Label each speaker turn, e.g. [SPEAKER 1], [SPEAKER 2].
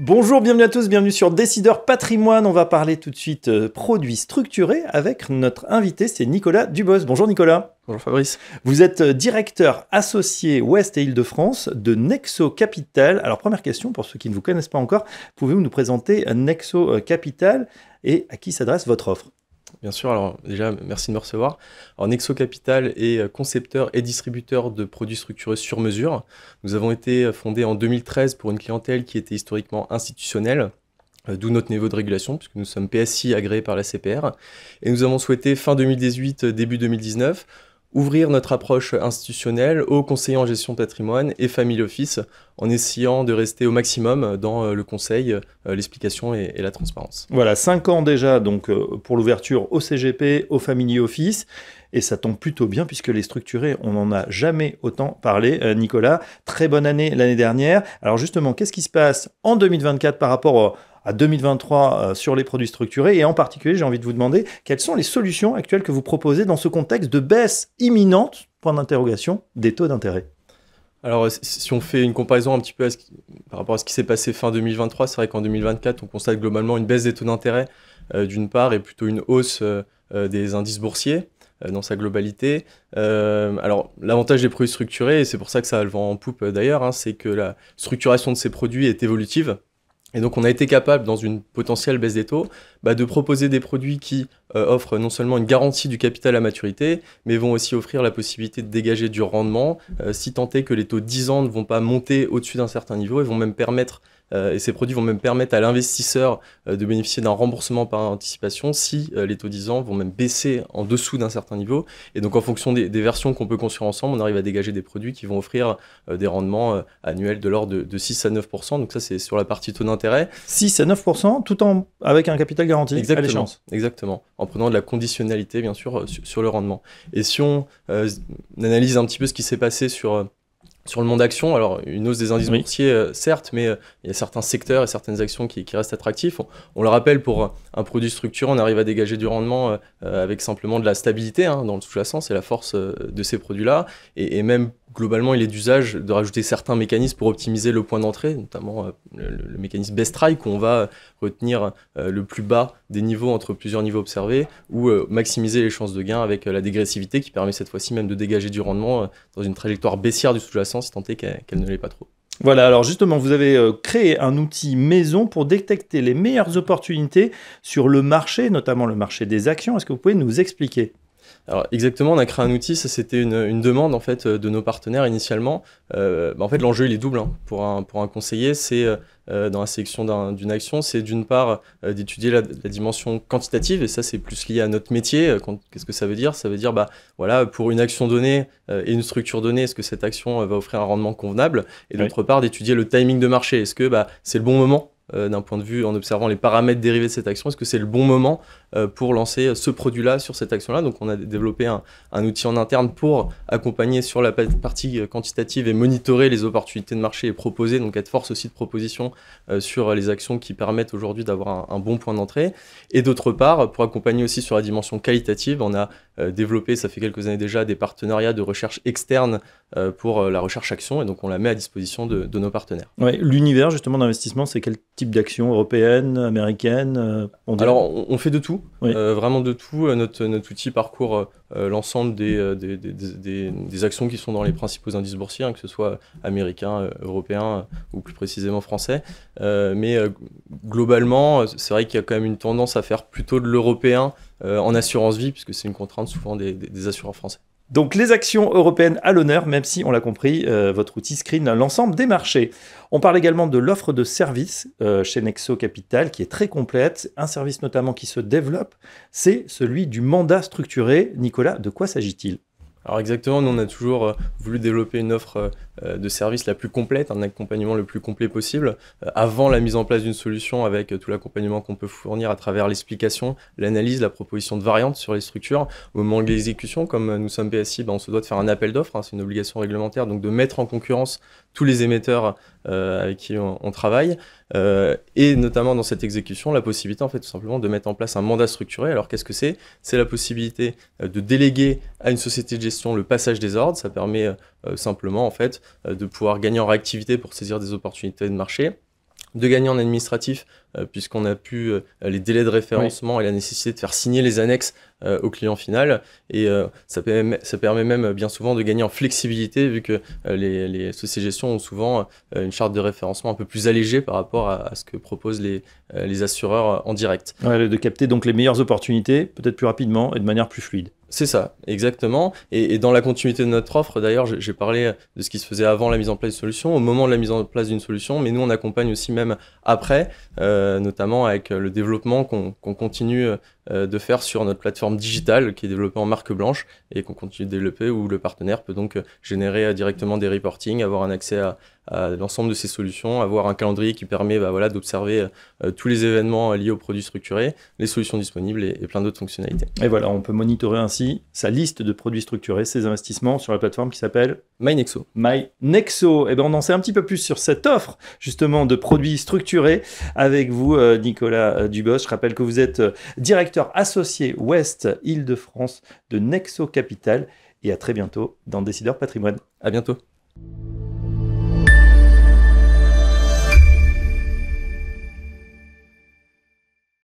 [SPEAKER 1] Bonjour, bienvenue à tous, bienvenue sur Décideur Patrimoine. On va parler tout de suite produits structurés avec notre invité, c'est Nicolas Dubos. Bonjour Nicolas.
[SPEAKER 2] Bonjour Fabrice.
[SPEAKER 1] Vous êtes directeur associé Ouest et Île-de-France de Nexo Capital. Alors première question, pour ceux qui ne vous connaissent pas encore, pouvez-vous nous présenter Nexo Capital et à qui s'adresse votre offre ?
[SPEAKER 2] Bien sûr, alors déjà, merci de me recevoir. Alors, Nexo Capital est concepteur et distributeur de produits structurés sur mesure. Nous avons été fondés en 2013 pour une clientèle qui était historiquement institutionnelle, d'où notre niveau de régulation, puisque nous sommes PSI agréés par la CPR. Et nous avons souhaité, fin 2018, début 2019, ouvrir notre approche institutionnelle aux conseillers en gestion de patrimoine et family office, en essayant de rester au maximum dans le conseil, l'explication et la transparence.
[SPEAKER 1] Voilà, 5 ans déjà donc, pour l'ouverture au CGP, au family office, et ça tombe plutôt bien puisque les structurés, on n'en a jamais autant parlé. Nicolas, très bonne année l'année dernière. Alors justement, qu'est-ce qui se passe en 2024 par rapport à 2023 sur les produits structurés, et en particulier, j'ai envie de vous demander quelles sont les solutions actuelles que vous proposez dans ce contexte de baisse imminente, point d'interrogation, des taux d'intérêt.
[SPEAKER 2] Alors, si on fait une comparaison un petit peu par rapport à ce qui s'est passé fin 2023, c'est vrai qu'en 2024, on constate globalement une baisse des taux d'intérêt d'une part, et plutôt une hausse des indices boursiers dans sa globalité. Alors, l'avantage des produits structurés, et c'est pour ça que ça a le vent en poupe d'ailleurs, c'est que la structuration de ces produits est évolutive. Et donc, on a été capable, dans une potentielle baisse des taux, de proposer des produits qui offrent non seulement une garantie du capital à maturité, mais vont aussi offrir la possibilité de dégager du rendement, si tant est que les taux 10 ans ne vont pas monter au-dessus d'un certain niveau, et vont même permettre, et ces produits vont même permettre à l'investisseur de bénéficier d'un remboursement par anticipation si les taux 10 ans vont même baisser en dessous d'un certain niveau. Et donc, en fonction des versions qu'on peut construire ensemble, on arrive à dégager des produits qui vont offrir des rendements annuels de l'ordre de 6 à 9%. Donc ça, c'est sur la partie taux d'intérêt.
[SPEAKER 1] 6 à 9%, tout avec un capital garanti à l'échéance.
[SPEAKER 2] Exactement, en prenant de la conditionnalité, bien sûr, sur le rendement. Et si on analyse un petit peu ce qui s'est passé sur le monde action, alors une hausse des indices boursiers, certes, mais il y a certains secteurs et certaines actions qui restent attractifs. On le rappelle, pour un produit structuré, on arrive à dégager du rendement avec simplement de la stabilité dans le sous-jacent, c'est la force de ces produits-là. Et même globalement, il est d'usage de rajouter certains mécanismes pour optimiser le point d'entrée, notamment le mécanisme best strike, où on va retenir le plus bas des niveaux entre plusieurs niveaux observés, ou maximiser les chances de gain avec la dégressivité qui permet cette fois-ci même de dégager du rendement dans une trajectoire baissière du sous-jacent, si tant est qu'elle ne l'est pas trop.
[SPEAKER 1] Voilà, alors justement, vous avez créé un outil maison pour détecter les meilleures opportunités sur le marché, notamment le marché des actions. Est-ce que vous pouvez nous expliquer ?
[SPEAKER 2] Alors exactement, on a créé un outil, ça c'était une demande en fait de nos partenaires initialement. En fait, l'enjeu il est double pour un conseiller, c'est dans la sélection d'une action, c'est d'une part d'étudier la dimension quantitative, et ça c'est plus lié à notre métier. Qu'est-ce que ça veut dire ? Ça veut dire voilà, pour une action donnée et une structure donnée, est-ce que cette action va offrir un rendement convenable ? Et d'autre part d'étudier le timing de marché, est-ce que c'est le bon moment d'un point de vue en observant les paramètres dérivés de cette action, est-ce que c'est le bon moment pour lancer ce produit-là sur cette action-là ? Donc on a développé un outil en interne pour accompagner sur la partie quantitative et monitorer les opportunités de marché et proposer, donc être force aussi de proposition sur les actions qui permettent aujourd'hui d'avoir un bon point d'entrée. Et d'autre part, pour accompagner aussi sur la dimension qualitative, on a développé, ça fait quelques années déjà, des partenariats de recherche externe pour la recherche action, et donc on la met à disposition de nos partenaires.
[SPEAKER 1] Ouais, l'univers justement d'investissement, c'est quel type d'actions ? Européennes, américaines, mondiales ?
[SPEAKER 2] Alors on fait de tout,
[SPEAKER 1] oui.
[SPEAKER 2] Vraiment de tout. Notre outil parcourt l'ensemble des actions qui sont dans les principaux indices boursiers, que ce soit américains, européens ou plus précisément français. Mais globalement, c'est vrai qu'il y a quand même une tendance à faire plutôt de l'européen en assurance vie, puisque c'est une contrainte souvent des assureurs français.
[SPEAKER 1] Donc les actions européennes à l'honneur, même si, on l'a compris, votre outil screen l'ensemble des marchés. On parle également de l'offre de services chez Nexo Capital, qui est très complète. Un service notamment qui se développe, c'est celui du mandat structuré. Nicolas, de quoi s'agit-il ?
[SPEAKER 2] Alors exactement, nous on a toujours voulu développer une offre de service la plus complète, un accompagnement le plus complet possible, avant la mise en place d'une solution avec tout l'accompagnement qu'on peut fournir à travers l'explication, l'analyse, la proposition de variantes sur les structures. Au moment de l'exécution, comme nous sommes PSI, on se doit de faire un appel d'offres, c'est une obligation réglementaire, donc de mettre en concurrence tous les émetteurs avec qui on travaille, et notamment dans cette exécution, la possibilité en fait tout simplement de mettre en place un mandat structuré. Alors qu'est-ce que c'est ? C'est la possibilité de déléguer à une société de gestion le passage des ordres. Ça permet simplement en fait de pouvoir gagner en réactivité pour saisir des opportunités de marché, de gagner en administratif, puisqu'on a pu les délais de référencement et la nécessité de faire signer les annexes au client final. Et ça permet même bien souvent de gagner en flexibilité, vu que les sociétés de gestion ont souvent une charte de référencement un peu plus allégée par rapport à ce que proposent les assureurs en direct.
[SPEAKER 1] Ouais, de capter donc les meilleures opportunités, peut-être plus rapidement et de manière plus fluide.
[SPEAKER 2] C'est ça, exactement. Et dans la continuité de notre offre, d'ailleurs, j'ai parlé de ce qui se faisait avant la mise en place d'une solution, au moment de la mise en place d'une solution, mais nous, on accompagne aussi même après, notamment avec le développement qu'on continue de faire sur notre plateforme digitale qui est développée en marque blanche et qu'on continue de développer, où le partenaire peut donc générer directement des reportings, avoir un accès à l'ensemble de ces solutions, avoir un calendrier qui permet d'observer tous les événements liés aux produits structurés, les solutions disponibles et plein d'autres fonctionnalités.
[SPEAKER 1] Et voilà, on peut monitorer ainsi sa liste de produits structurés, ses investissements sur la plateforme qui s'appelle
[SPEAKER 2] MyNexo.
[SPEAKER 1] MyNexo. Et ben on en sait un petit peu plus sur cette offre justement de produits structurés avec vous, Nicolas Dubos. Je rappelle que vous êtes directeur associé Ouest Île-de-France de Nexo Capital et à très bientôt dans Décideur Patrimoine.
[SPEAKER 2] À bientôt.